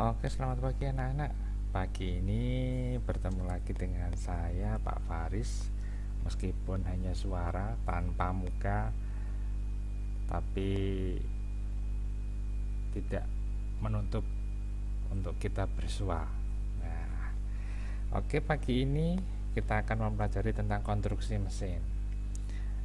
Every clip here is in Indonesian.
Oke, selamat pagi anak-anak. Pagi ini bertemu lagi dengan saya, Pak Faris. Meskipun hanya suara tanpa muka, tapi tidak menutup untuk kita bersua. Nah, oke, pagi ini kita akan mempelajari tentang konstruksi mesin.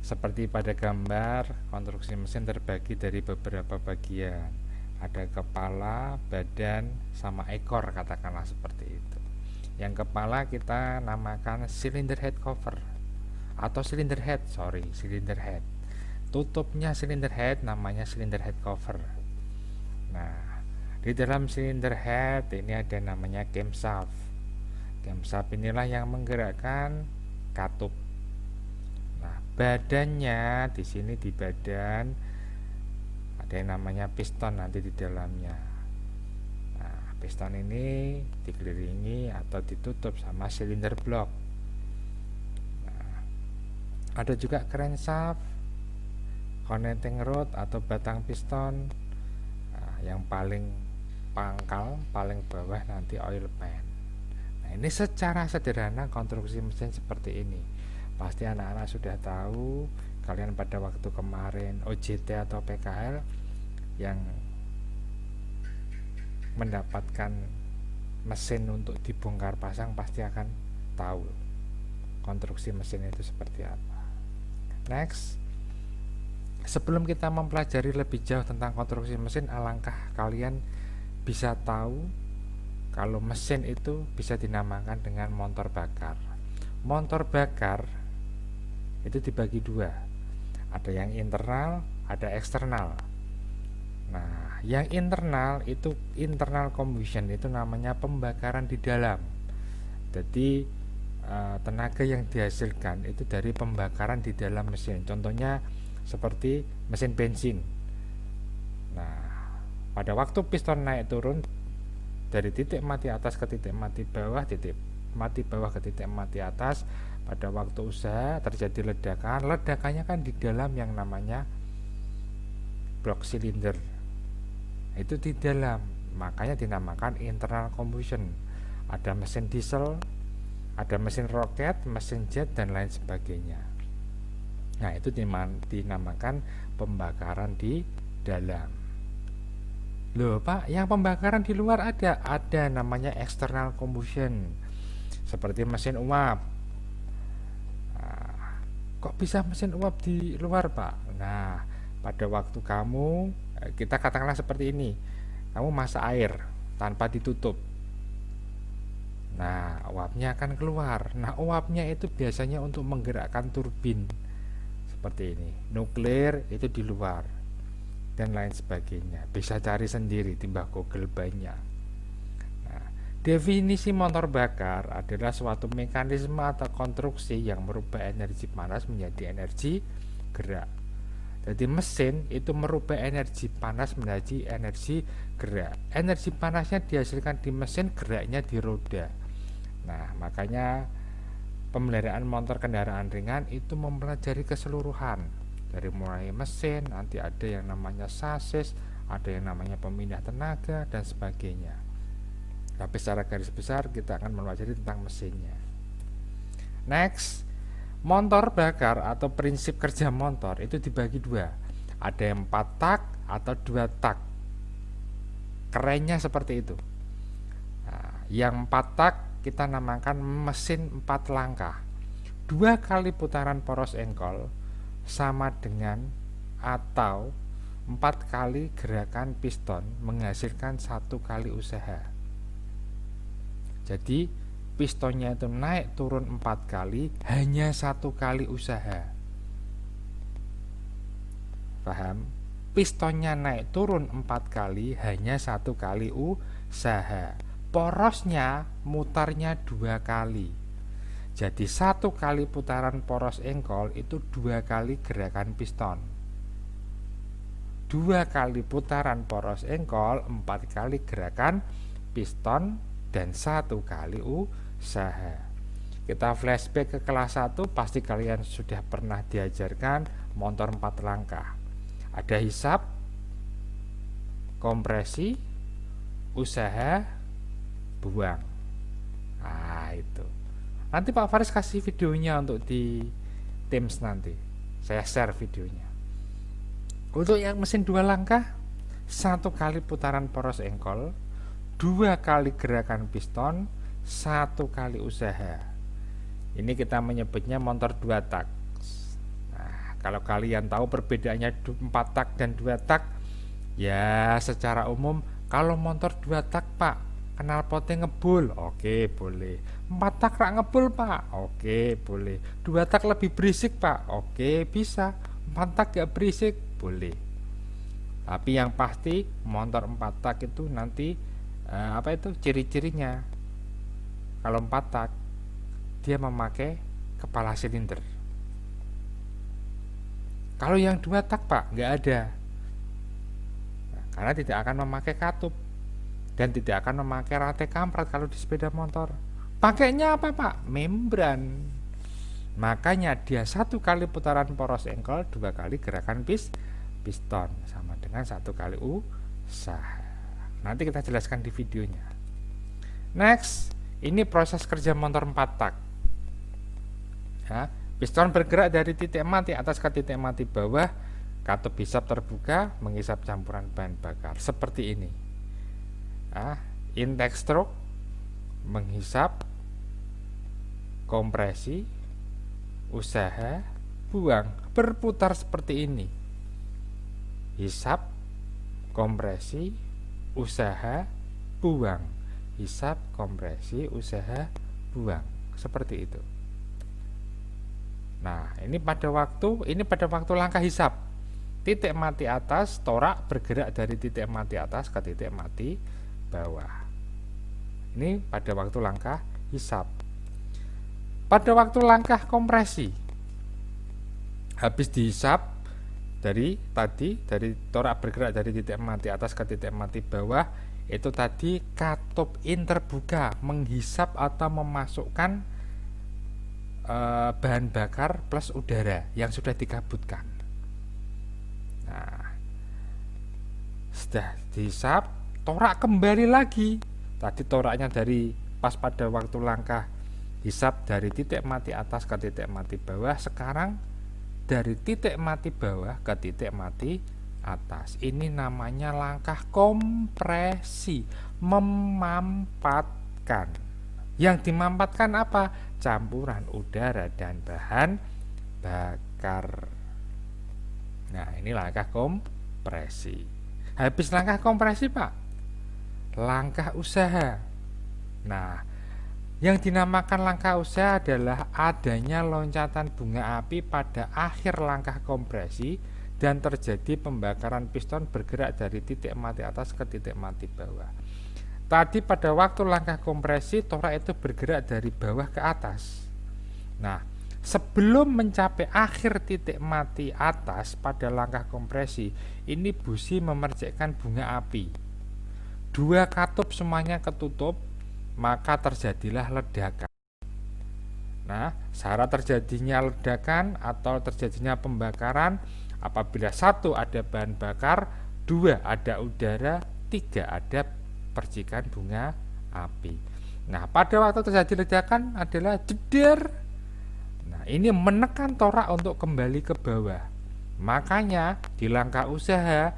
Seperti pada gambar, konstruksi mesin terbagi dari beberapa bagian. Ada kepala, badan, sama ekor, katakanlah seperti itu. Yang kepala kita namakan cylinder head cover atau cylinder head. Tutupnya cylinder head namanya cylinder head cover. Nah, di dalam cylinder head ini ada namanya camshaft. Camshaft inilah yang menggerakkan katup. Nah, badannya di sini di badan ada yang namanya piston nanti di dalamnya. Nah, piston ini dikelilingi atau ditutup sama silinder blok. Nah, ada juga crankshaft, connecting rod atau batang piston. Nah, yang paling pangkal, paling bawah nanti oil pan. Nah, ini secara sederhana konstruksi mesin seperti ini. Pasti anak-anak sudah tahu, kalian pada waktu kemarin OJT atau PKL yang mendapatkan mesin untuk dibongkar pasang pasti akan tahu konstruksi mesin itu seperti apa. Next, sebelum kita mempelajari lebih jauh tentang konstruksi mesin, alangkah kalian bisa tahu kalau mesin itu bisa dinamakan dengan motor bakar. Motor bakar itu dibagi dua, ada yang internal, ada eksternal. Nah, yang internal itu internal combustion, itu namanya pembakaran di dalam. Jadi tenaga yang dihasilkan itu dari pembakaran di dalam mesin. Contohnya seperti mesin bensin. Nah, pada waktu piston naik turun dari titik mati atas ke titik mati bawah, titik mati bawah ke titik mati atas, pada waktu usaha terjadi ledakan. Ledakannya kan di dalam yang namanya blok silinder. Itu di dalam, makanya dinamakan internal combustion. Ada mesin diesel, ada mesin roket, mesin jet, dan lain sebagainya. Nah, itu dinamakan pembakaran di dalam. Loh Pak, yang pembakaran di luar ada namanya external combustion, seperti mesin uap. Nah, kok bisa mesin uap di luar Pak? Nah, pada waktu kamu, kita katakanlah seperti ini, kamu masak air tanpa ditutup. Nah, uapnya akan keluar. Nah, uapnya itu biasanya untuk menggerakkan turbin seperti ini. Nuklir itu di luar dan lain sebagainya. Bisa cari sendiri, timbah Google banyak. Nah, definisi motor bakar adalah suatu mekanisme atau konstruksi yang merubah energi panas menjadi energi gerak. Jadi mesin itu merubah energi panas menjadi energi gerak. Energi panasnya dihasilkan di mesin, geraknya di roda. Nah, makanya pemeliharaan motor kendaraan ringan itu mempelajari keseluruhan. Dari mulai mesin, nanti ada yang namanya sasis, ada yang namanya pemindah tenaga, dan sebagainya. Tapi secara garis besar kita akan mempelajari tentang mesinnya. Next, motor bakar atau prinsip kerja motor itu dibagi dua. Ada yang 4 tak atau 2 tak. Kerennya seperti itu. Nah, yang 4 tak kita namakan mesin 4 langkah. 2 kali putaran poros engkol sama dengan atau 4 kali gerakan piston menghasilkan 1 kali usaha. Jadi pistonnya itu naik turun 4 kali, hanya 1 kali usaha. Paham? Pistonnya naik turun 4 kali, hanya 1 kali usaha. Porosnya mutarnya 2 kali. Jadi 1 kali putaran poros engkol itu 2 kali gerakan piston. 2 kali putaran poros engkol 4 kali gerakan piston dan 1 kali usaha. Kita flashback ke kelas 1, pasti kalian sudah pernah diajarkan motor 4 langkah. Ada hisap, kompresi, usaha, buang. Nah itu. Nanti Pak Faris kasih videonya untuk di Teams nanti. Saya share videonya. Untuk yang mesin 2 langkah, 1 kali putaran poros engkol, 2 kali gerakan piston, 1 kali usaha. Ini kita menyebutnya motor 2 tak. Nah, kalau kalian tahu perbedaannya 4 tak dan 2 tak, ya secara umum kalau motor 2 tak Pak, knalpotnya ngebul, oke boleh. 4 tak rak ngebul Pak, oke boleh. 2 tak lebih berisik Pak, oke bisa. 4 tak gak berisik, boleh. Tapi yang pasti motor 4 tak itu nanti ciri-cirinya. Kalau 4 tak dia memakai kepala silinder. Kalau yang 2 tak Pak nggak ada. Nah, karena tidak akan memakai katup dan tidak akan memakai rantai kampret kalau di sepeda motor. Pakainya apa Pak? Membran. Makanya dia 1 kali putaran poros engkol, 2 kali gerakan piston, sama dengan 1 kali usaha. Nanti kita jelaskan di videonya. Next, ini proses kerja motor 4 tak. Ya, piston bergerak dari titik mati atas ke titik mati bawah, katup hisap terbuka menghisap campuran bahan bakar seperti ini. Intake stroke menghisap, kompresi, usaha, buang, berputar seperti ini. Hisap, kompresi, usaha, buang. Hisap, kompresi, usaha, buang. Seperti itu. Nah, ini pada waktu langkah hisap. Titik mati atas, torak bergerak dari titik mati atas ke titik mati bawah. Ini pada waktu langkah hisap. Pada waktu langkah kompresi, habis dihisap dari torak bergerak dari titik mati atas ke titik mati bawah, itu tadi katup in terbuka menghisap atau memasukkan bahan bakar plus udara yang sudah dikabutkan. Nah, sudah dihisap, torak kembali lagi. Tadi toraknya dari pas pada waktu langkah hisap dari titik mati atas ke titik mati bawah, sekarang dari titik mati bawah ke titik mati atas. Ini namanya langkah kompresi, memampatkan. Yang dimampatkan apa? Campuran udara dan bahan bakar. Nah, ini langkah kompresi. Habis langkah kompresi Pak, langkah usaha. Nah, yang dinamakan langkah usaha adalah adanya loncatan bunga api pada akhir langkah kompresi dan terjadi pembakaran piston bergerak dari titik mati atas ke titik mati bawah. Tadi pada waktu langkah kompresi, torak itu bergerak dari bawah ke atas. Nah, sebelum mencapai akhir titik mati atas pada langkah kompresi, ini busi memercikkan bunga api. 2 katup semuanya ketutup, maka terjadilah ledakan. Nah, syarat terjadinya ledakan atau terjadinya pembakaran apabila 1 ada bahan bakar, 2 ada udara, 3 ada percikan bunga api. Nah, pada waktu terjadi ledakan adalah jeder. Nah, ini menekan torak untuk kembali ke bawah. Makanya di langkah usaha,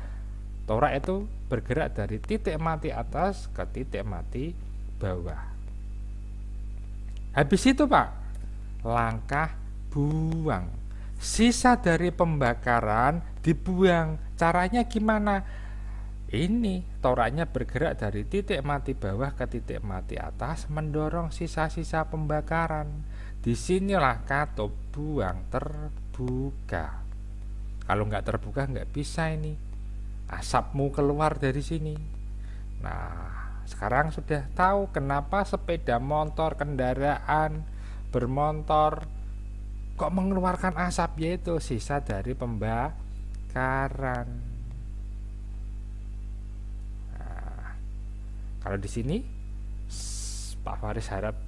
torak itu bergerak dari titik mati atas ke titik mati bawah. Habis itu Pak, langkah buang. Sisa dari pembakaran dibuang. Caranya gimana? Ini toraknya bergerak dari titik mati bawah ke titik mati atas, mendorong sisa-sisa pembakaran. Disinilah katup buang terbuka. Kalau nggak terbuka nggak bisa ini, asapmu keluar dari sini. Nah, sekarang sudah tahu kenapa sepeda motor, kendaraan bermotor kok mengeluarkan asap, yaitu sisa dari pembakaran. Kalau di sini Pak Faris harap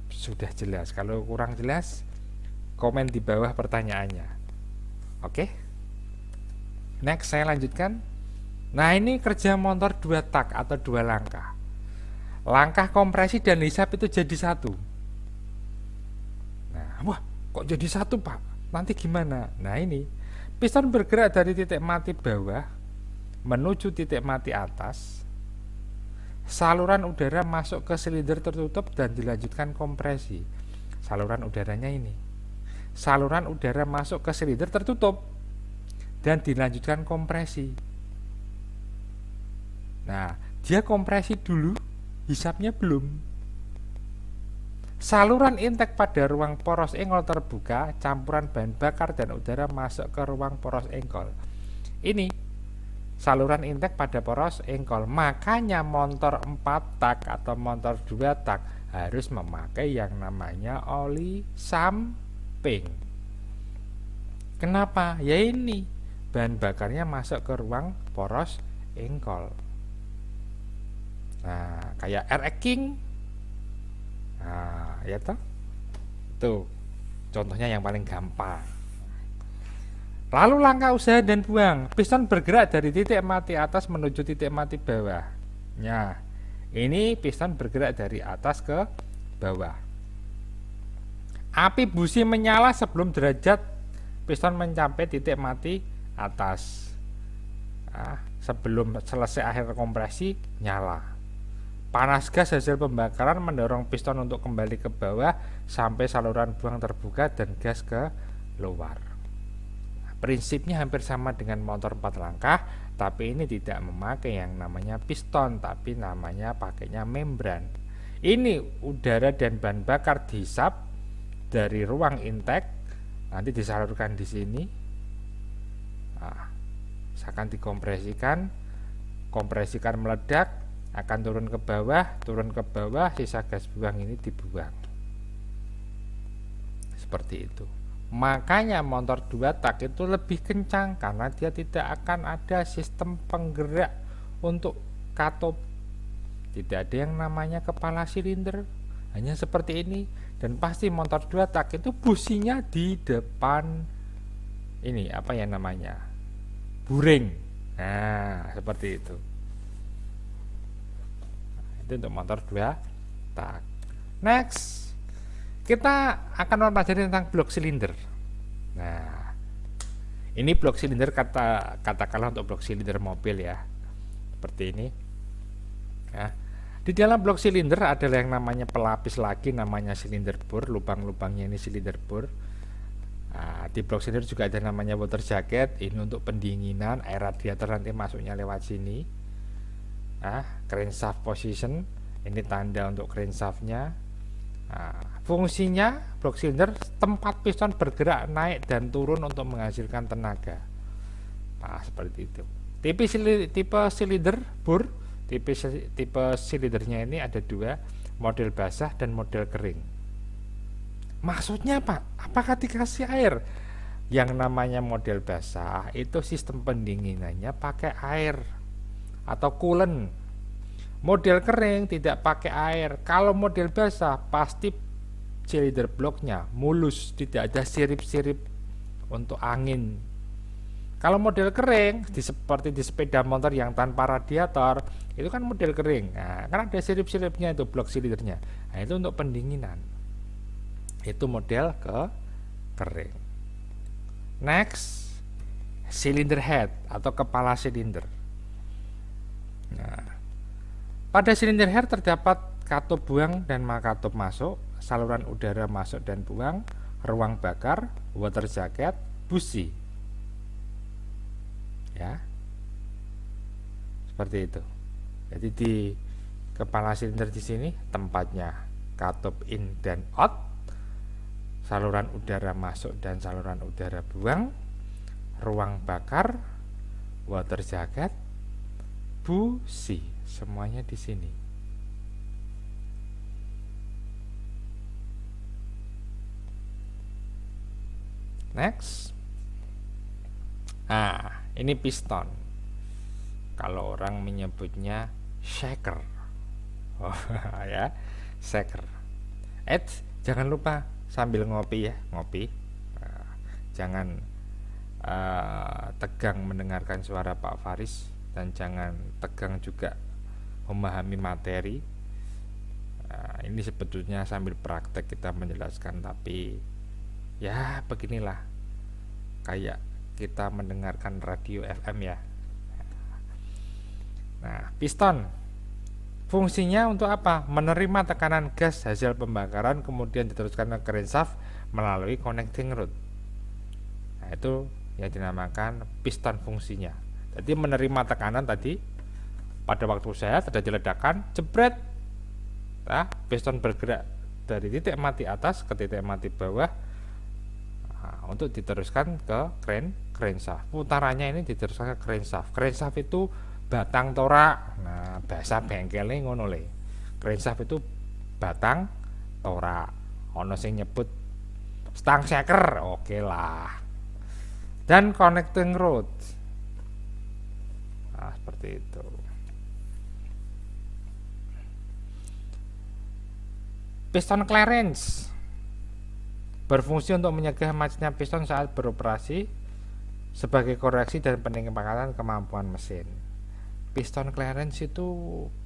sudah jelas. Kalau kurang jelas, komen di bawah pertanyaannya. Oke. Next saya lanjutkan. Nah, ini kerja motor 2 tak atau 2 langkah. langkah kompresi dan hisap itu jadi satu. Nah, wah, kok jadi satu, Pak? Nanti gimana? Nah, ini piston bergerak dari titik mati bawah menuju titik mati atas. Saluran udara masuk ke silinder tertutup dan dilanjutkan kompresi. Saluran udaranya ini. Saluran udara masuk ke silinder tertutup dan dilanjutkan kompresi. Nah, dia kompresi dulu, hisapnya belum. Saluran intake pada ruang poros engkol terbuka, campuran bahan bakar dan udara masuk ke ruang poros engkol. Ini saluran intake pada poros engkol. Makanya motor 4 tak atau motor 2 tak harus memakai yang namanya oli samping. Kenapa? Ya ini bahan bakarnya masuk ke ruang poros engkol. Nah, kayak air king. Nah, ya toh? Tuh, contohnya yang paling gampang. Lalu langkah usaha dan buang. Piston bergerak dari titik mati atas menuju titik mati bawah. Nah, ini piston bergerak dari atas ke bawah. Api busi menyala sebelum derajat piston mencapai titik mati atas. Nah, sebelum selesai akhir kompresi, nyala. Panas gas hasil pembakaran mendorong piston untuk kembali ke bawah sampai saluran buang terbuka dan gas ke luar. Prinsipnya hampir sama dengan motor 4 langkah, tapi ini tidak memakai yang namanya piston, tapi namanya pakainya membran. Ini udara dan bahan bakar dihisap dari ruang intake, nanti disalurkan di sini. Nah, akan dikompresikan, kompresikan meledak, akan turun ke bawah, sisa gas buang ini dibuang. Seperti itu. Makanya motor 2 tak itu lebih kencang karena dia tidak akan ada sistem penggerak untuk katup. Tidak ada yang namanya kepala silinder, hanya seperti ini. Dan pasti motor 2 tak itu businya di depan ini apa yang namanya? Buring. Nah, seperti itu. Itu untuk motor 2 tak. Next, kita akan mempelajari tentang blok silinder. Nah, ini blok silinder katakanlah untuk blok silinder mobil ya, seperti ini. Nah, di dalam blok silinder adalah yang namanya pelapis lagi, namanya silinder bor. Lubang-lubangnya ini silinder bor. Nah, di blok silinder juga ada namanya water jacket. Ini untuk pendinginan, air radiator nanti masuknya lewat sini. Crankshaft position, ini tanda untuk crankshaftnya. Fungsinya blok silinder tempat piston bergerak naik dan turun untuk menghasilkan tenaga. Seperti itu. Tipe silinder bor, tipe silindernya ini ada 2, model basah dan model kering. Maksudnya Pak, apakah dikasih air? Yang namanya model basah itu sistem pendinginannya pakai air atau coolant. Model kering tidak pakai air. Kalau model basah pasti silinder bloknya mulus, tidak ada sirip-sirip untuk angin. Kalau model kering seperti di sepeda motor yang tanpa radiator, itu kan model kering. Nah, kan ada sirip-siripnya itu blok silindernya. Nah, itu untuk pendinginan. Itu model kering. Next, cylinder head atau kepala silinder. Nah, pada silinder head terdapat katup buang dan makatup masuk, saluran udara masuk dan buang, ruang bakar, water jacket, busi. Ya, seperti itu. Jadi di kepala silinder di sini tempatnya katup in dan out, saluran udara masuk dan saluran udara buang, ruang bakar, water jacket, busi, semuanya di sini. Next. Nah, ini piston. Kalau orang menyebutnya shaker. Oh, ya, shaker. Jangan lupa sambil ngopi ya, ngopi. Jangan tegang mendengarkan suara Pak Faris dan jangan tegang juga memahami materi. ini sebetulnya sambil praktek kita menjelaskan, tapi ya beginilah, kayak kita mendengarkan radio FM ya. Nah, piston fungsinya untuk apa? Menerima tekanan gas hasil pembakaran kemudian diteruskan ke crankshaft melalui connecting rod. Nah, itu yang dinamakan piston fungsinya. Jadi menerima tekanan tadi, pada waktu saya terjadi ledakan, jebret. Nah, piston bergerak dari titik mati atas ke titik mati bawah, nah, untuk diteruskan ke crankshaft. Putarannya ini diteruskan ke crankshaft. Crankshaft itu batang torak. Nah, bahasa bengkelnya ngono le. Crankshaft itu batang torak. Ono sing nyebut stang shaker, oke lah. Dan connecting rod. Nah, seperti itu. Piston clearance berfungsi untuk mencegah macetnya piston saat beroperasi sebagai koreksi dan peningkatan kemampuan mesin. Piston clearance itu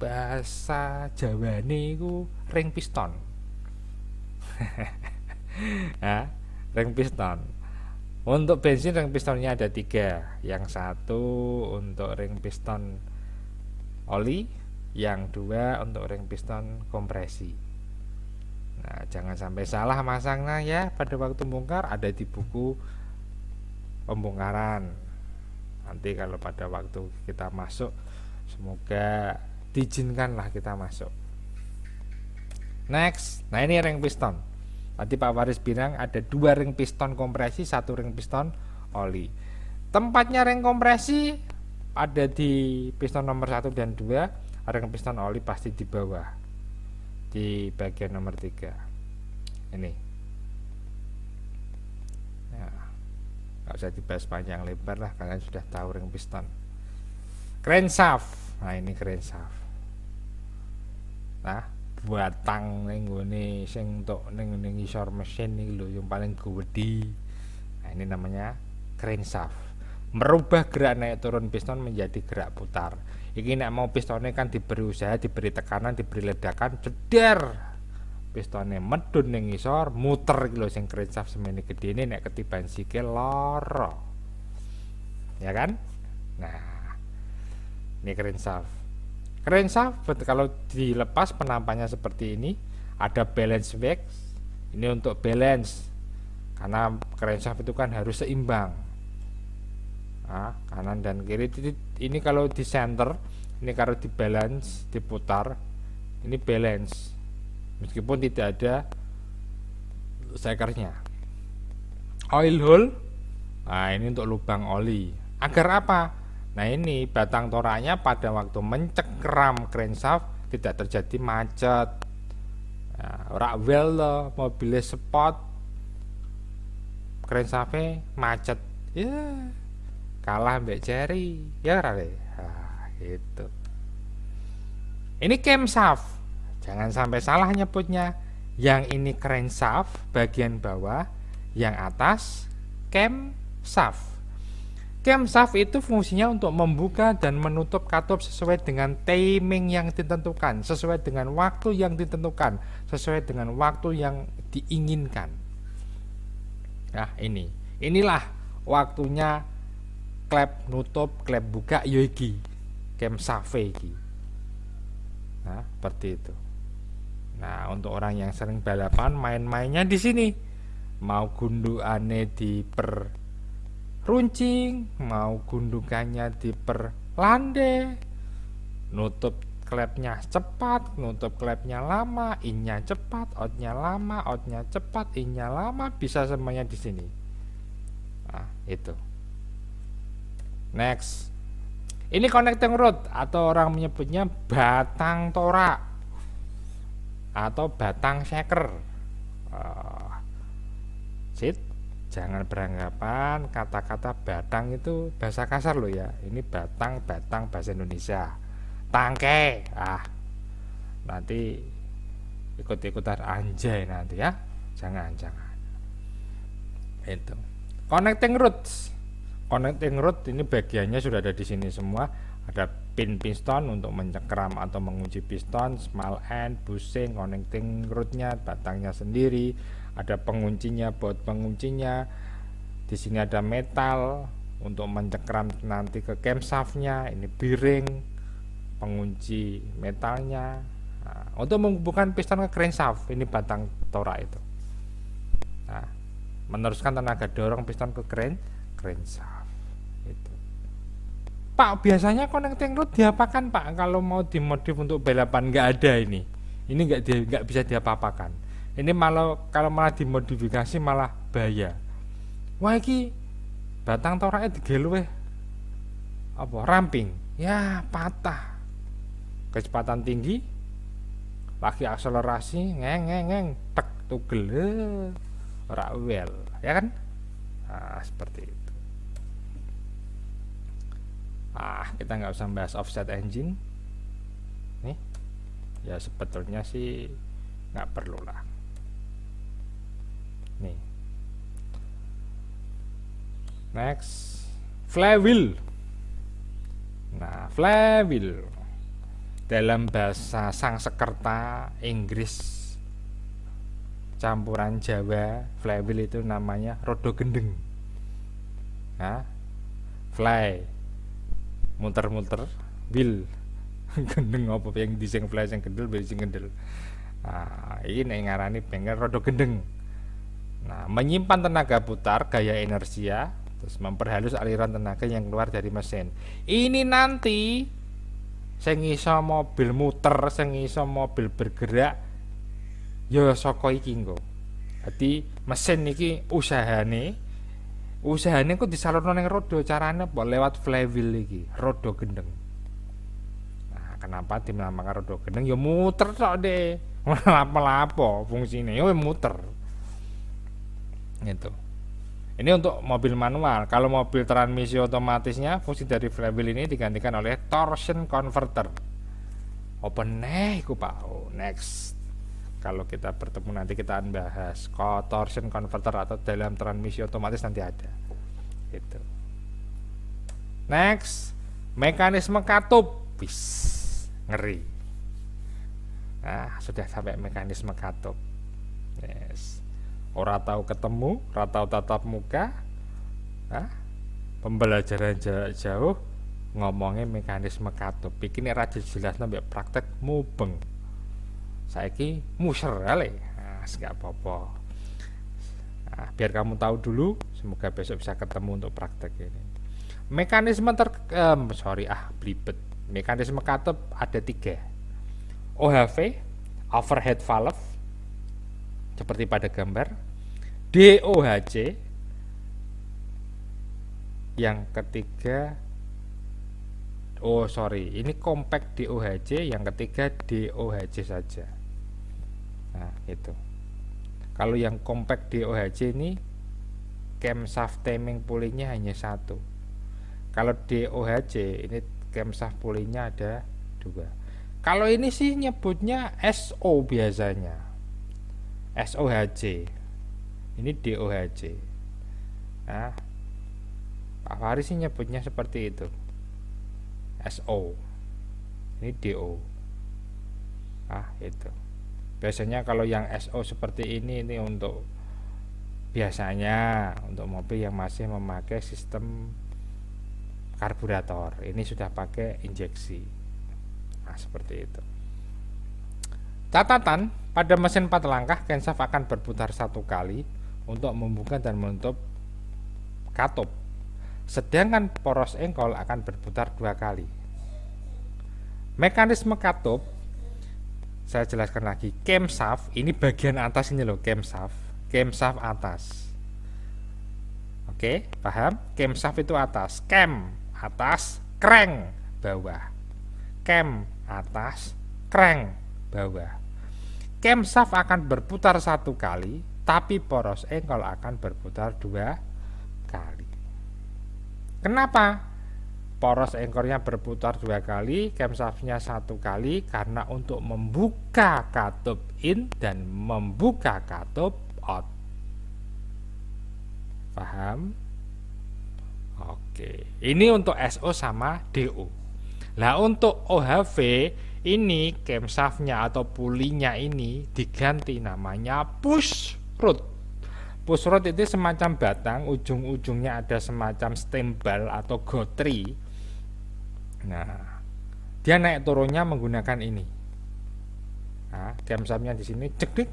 bahasa Jawane itu ring piston. Nah, ring piston. Untuk bensin ring pistonnya ada 3. Yang satu untuk ring piston oli, yang 2 untuk ring piston kompresi. Nah, jangan sampai salah masangnya ya pada waktu bongkar, ada di buku pembongkaran. Nanti kalau pada waktu kita masuk, semoga diizinkanlah kita masuk. Next, nah ini ring piston. Tadi Pak Waris bilang ada 2 ring piston kompresi, 1 ring piston oli. Tempatnya ring kompresi ada di piston nomor 1 dan 2, ring piston oli pasti di bawah, di bagian nomor 3 ini. Nah, nggak usah dibahas panjang lebar lah, kalian sudah tahu ring piston. Crankshaft, nah ini crankshaft. Nah, batang ning gone sing tok ning ngisor mesin iki lho yang paling gede. Nah, ini namanya crankshaft. Merubah gerak naik turun piston menjadi gerak putar. Iki nek mau pistonnya kan diberi usaha, diberi tekanan, diberi ledakan, jeder. Pistonnya medun ning ngisor, muter iki lho sing crankshaft semene gedene, nek ketiban sikil lara. Ya kan? Nah, ini crankshaft. Crankshaft kalau dilepas penampakannya seperti ini, ada balance wax. Ini untuk balance. Karena crankshaft itu kan harus seimbang. Nah, kanan dan kiri. Ini kalau di center, ini kalau di balance, diputar, ini balance meskipun tidak ada sekernya. Oil hole, nah ini untuk lubang oli. Agar apa? Nah, ini batang toraknya pada waktu mencengkeram crankshaft tidak terjadi macet. Nah, ora well mobilnya spot, crankshaftnya macet, ya kalah mbak Cherry, ya rale. Nah, gitu. Ini camshaft, jangan sampai salah nyebutnya. Yang ini crankshaft bagian bawah, yang atas camshaft. Camshaft itu fungsinya untuk membuka dan menutup katup sesuai dengan timing yang ditentukan, sesuai dengan waktu yang ditentukan, sesuai dengan waktu yang diinginkan. Nah, inilah waktunya klep nutup, klep buka, yogi camshaft iki. Nah, seperti itu. Nah, untuk orang yang sering balapan, main-mainnya di sini. Mau gundukane diperuncing, mau gundukannya diperlandai, nutup klepnya cepat, nutup klepnya lama, innya cepat, outnya lama, outnya cepat, innya lama, bisa semuanya di sini. Nah, itu. Next, ini connecting rod atau orang menyebutnya batang torak atau batang shaker. Jangan beranggapan kata-kata batang itu bahasa kasar loh ya. Ini batang bahasa Indonesia. Tangke, nanti ikut-ikutan anjay nanti ya. Jangan. Itu. Connecting rods. Connecting rod ini bagiannya sudah ada di sini semua. Ada pin piston untuk mencengkram atau mengunci piston, small end, bushing, connecting rodnya, batangnya sendiri, ada penguncinya, baut penguncinya. Di sini ada metal untuk mencengkram nanti ke camshaftnya, ini bearing, pengunci metalnya. Nah, untuk menghubungkan piston ke crankshaft, ini batang torak itu. Nah, meneruskan tenaga dorong piston ke crankshaft. Itu. Pak, biasanya connecting rod diapakan Pak kalau mau dimodif untuk balapan? Nggak ada ini. Ini nggak bisa diapa-apakan. Ini malah kalau malah dimodifikasi malah bahaya. Wah, iki batang toraknya digelu apa ramping, ya patah. Kecepatan tinggi, lagi akselerasi, ngeng tek tugel, ora well, ya kan? Nah, seperti itu. Kita nggak usah bahas offset engine nih, ya sebetulnya sih nggak perlu lah. Nih, next, flywheel. Nah, flywheel dalam bahasa Sangsekerta Inggris campuran Jawa, flywheel itu namanya roda gendeng. Nah, fly muter-muter, wheel gendeng apa yang dising fly sing gendel sing gendel. Nah, ini ngarani bengkel roda gendeng. Nah, menyimpan tenaga putar gaya inersia, terus memperhalus aliran tenaga yang keluar dari mesin. Ini nanti sing iso mobil muter, sing iso mobil bergerak ya saka iki engko. Dadi mesin iki usahane kok disalurno ning roda, carane apa? Lewat flywheel iki, roda gendeng. Nah, kenapa dinamakan roda gendeng? Ya muter tok deh. Apa-apa fungsine ya muter. Gitu. Ini untuk mobil manual. Kalau mobil transmisi otomatisnya, fungsi dari flywheel ini digantikan oleh torsion converter. Open iku Pak. Next. Kalau kita bertemu nanti kita akan bahas torsion converter atau dalam transmisi otomatis nanti ada. Gitu. Next, mekanisme katup. Wis, ngeri. Nah, sudah sampai mekanisme katup. Yes. Ora tahu ketemu, ora tahu tatap muka. Pembelajaran jarak jauh ngomongnya mekanisme katup. Iki nek ra jelasno mbek praktek mubeng. Saiki muser kali. Nah, enggak apa-apa. Nah, biar kamu tahu dulu, semoga besok bisa ketemu untuk praktek ini. Mekanisme belibet. Mekanisme katup ada 3. OHV, overhead valve, seperti pada gambar. DOHC, yang ketiga ini compact DOHC, yang ketiga DOHC saja. Nah, itu. Kalau yang compact DOHC ini camshaft timing pulley-nya hanya 1. Kalau DOHC ini camshaft pulley-nya ada 2. Kalau ini sih nyebutnya SO biasanya. SOHC. Ini DOHC. Nah, Pak Faris sih nyebutnya seperti itu. SO. Ini DO. Itu. Biasanya kalau yang SO seperti ini untuk biasanya untuk mobil yang masih memakai sistem karburator. Ini sudah pakai injeksi. Nah, seperti itu. Catatan, pada mesin 4 langkah camshaft akan berputar 1 kali untuk membuka dan menutup katup. Sedangkan poros engkol akan berputar 2 kali. Mekanisme katup saya jelaskan lagi. Camshaft ini bagian atas ini loh, camshaft atas. Oke, paham? Camshaft itu atas, cam atas, crank bawah. Cam atas, crank bawah. Camshaft akan berputar 1 kali, tapi poros engkol akan berputar 2 kali. Kenapa poros engkolnya berputar 2 kali, camshaftnya 1 kali? Karena untuk membuka katup in dan membuka katup out. Paham? Oke, ini untuk SO sama DO. Nah, untuk OHV ini camshaftnya atau pulinya ini diganti namanya push rod. Push rod itu semacam batang, ujung-ujungnya ada semacam stembal atau gotri. Nah, dia naik turunnya menggunakan ini. Nah, camshaftnya di sini cekdik.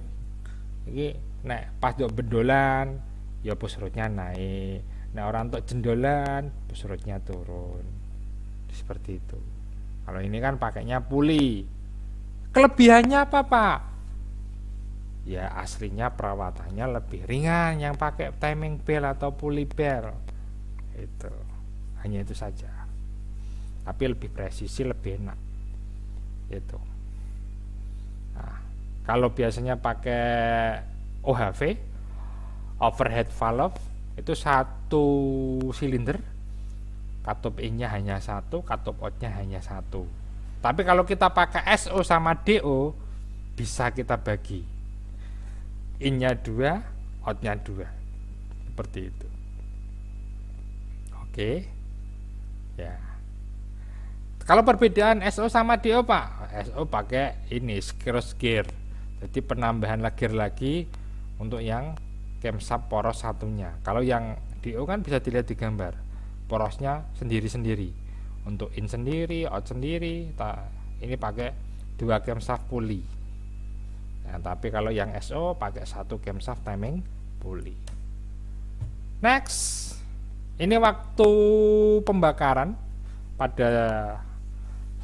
Ini naik pas dok bedolan, ya push rodnya naik. Nah, orang untuk jendolan, push rodnya turun. Seperti itu. Kalau ini kan pakainya puli. Kelebihannya apa, Pak? Ya aslinya perawatannya lebih ringan yang pakai timing belt atau pulley belt. Itu. Hanya itu saja. Tapi lebih presisi, lebih enak. Itu. Nah, kalau biasanya pakai OHV, overhead valve, itu satu silinder, katup in-nya hanya satu, katup out-nya hanya satu. Tapi kalau kita pakai SO sama DO, bisa kita bagi. In-nya 2, out-nya 2. Seperti itu. Oke. Ya. Kalau perbedaan SO sama DO, Pak, SO pakai ini cross gear. Jadi penambahan gear lagi untuk yang camshaft poros satunya. Kalau yang DO kan bisa dilihat di gambar. Porosnya sendiri-sendiri. Untuk in sendiri, out sendiri. Ini pakai 2 camshaft pulley. Nah, tapi kalau yang SO pakai 1 camshaft timing pulley. Next. Ini waktu pembakaran pada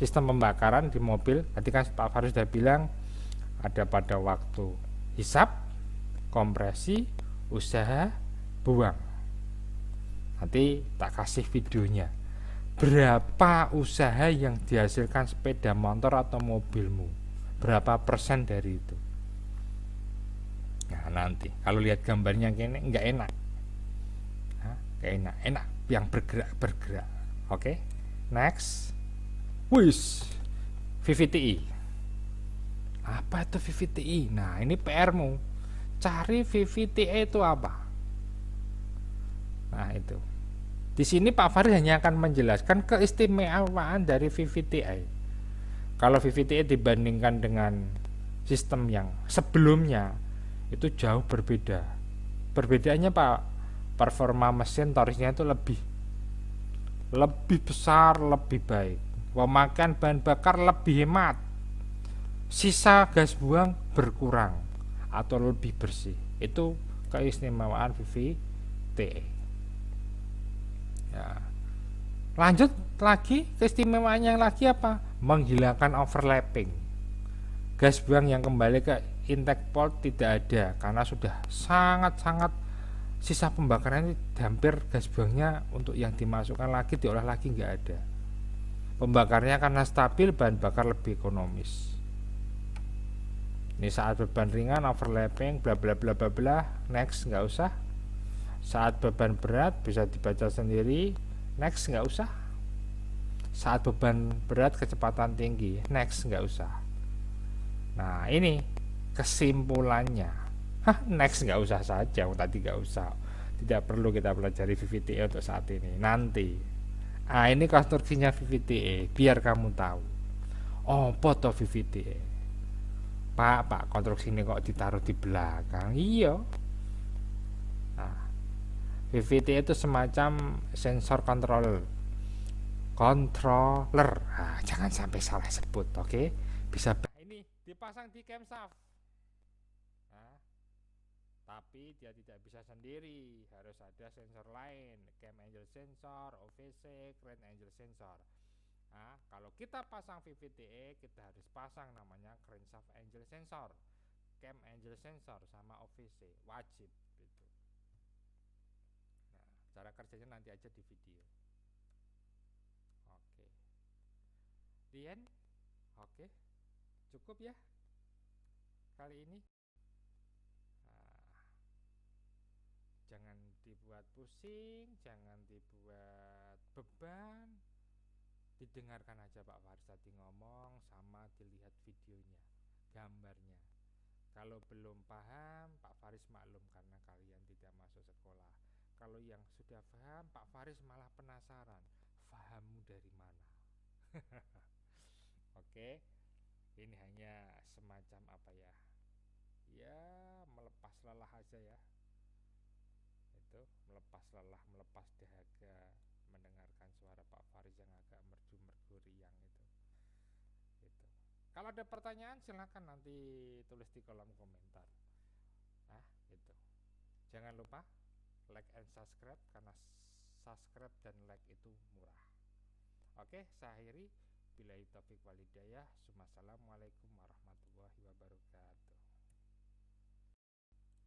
sistem pembakaran di mobil. Tadi kan Pak Faris sudah bilang ada pada waktu hisap, kompresi, usaha, buang. Nanti tak kasih videonya. Berapa usaha yang dihasilkan sepeda motor atau mobilmu? Berapa persen dari itu? Nah, nanti kalau lihat gambarnya gini nggak enak. Nggak enak. Enak yang bergerak. Oke. Next. Wis. VVTi. Apa itu VVTi? Nah, ini PR-mu. Cari VVTi itu apa? Nah, itu. Di sini Pak Faris hanya akan menjelaskan keistimewaan dari VVTi. Kalau VVTi dibandingkan dengan sistem yang sebelumnya itu jauh berbeda. Perbedaannya Pak, performa mesin torsinya itu lebih besar, lebih baik. Pemakaian bahan bakar lebih hemat. Sisa gas buang berkurang atau lebih bersih. Itu keistimewaan VVTi. Ya. Lanjut lagi, keistimewaannya lagi apa? Menghilangkan overlapping. Gas buang yang kembali ke intake port tidak ada karena sudah sangat-sangat sisa pembakaran ini hampir gas buangnya untuk yang dimasukkan lagi diolah lagi nggak ada. Pembakarnya karena stabil, bahan bakar lebih ekonomis. Ini saat beban ringan overlapping bla bla bla bla bla, next nggak usah. Saat beban berat bisa dibaca sendiri, next nggak usah. Saat beban berat kecepatan tinggi, next nggak usah. Nah ini kesimpulannya. Next nggak usah saja, tadi nggak usah. Tidak perlu kita pelajari VVTi untuk saat ini. Nanti. Ah ini konstruksinya VVTi, biar kamu tahu. Oh foto VVTi. Pak, konstruksi ini kok ditaruh di belakang? Iya. Nah, VVTi itu semacam sensor controller. Nah, jangan sampai salah sebut, oke? Bisa ini dipasang di camshaft. Nah, tapi dia tidak bisa sendiri, harus ada sensor lain, cam angle sensor, OVC, crank angle sensor. Nah, kalau kita pasang VVTi, kita harus pasang namanya crankshaft angle sensor, cam angle sensor sama OVC, wajib gitu. Nah, cara kerjanya nanti aja di video. Oke. Dien, oke, cukup ya kali ini. Nah, jangan dibuat pusing, jangan dibuat beban. Didengarkan aja Pak Faris tadi ngomong sama dilihat videonya, gambarnya. Kalau belum paham, Pak Faris maklum karena kalian tidak masuk sekolah. Kalau yang sudah paham, Pak Faris malah penasaran, pahammu dari mana? Oke, ini hanya semacam apa ya, ya melepas lelah aja ya, itu melepas lelah, melepas dahaga mendengarkan suara Pak Faris yang agak merdu-merdu riang itu. Kalau ada pertanyaan silahkan nanti tulis di kolom komentar. Nah itu, jangan lupa like and subscribe, karena subscribe dan like itu murah. Oke, saya akhiri. Billahi taufik walhidayah. Assalamualaikum warahmatullahi wabarakatuh.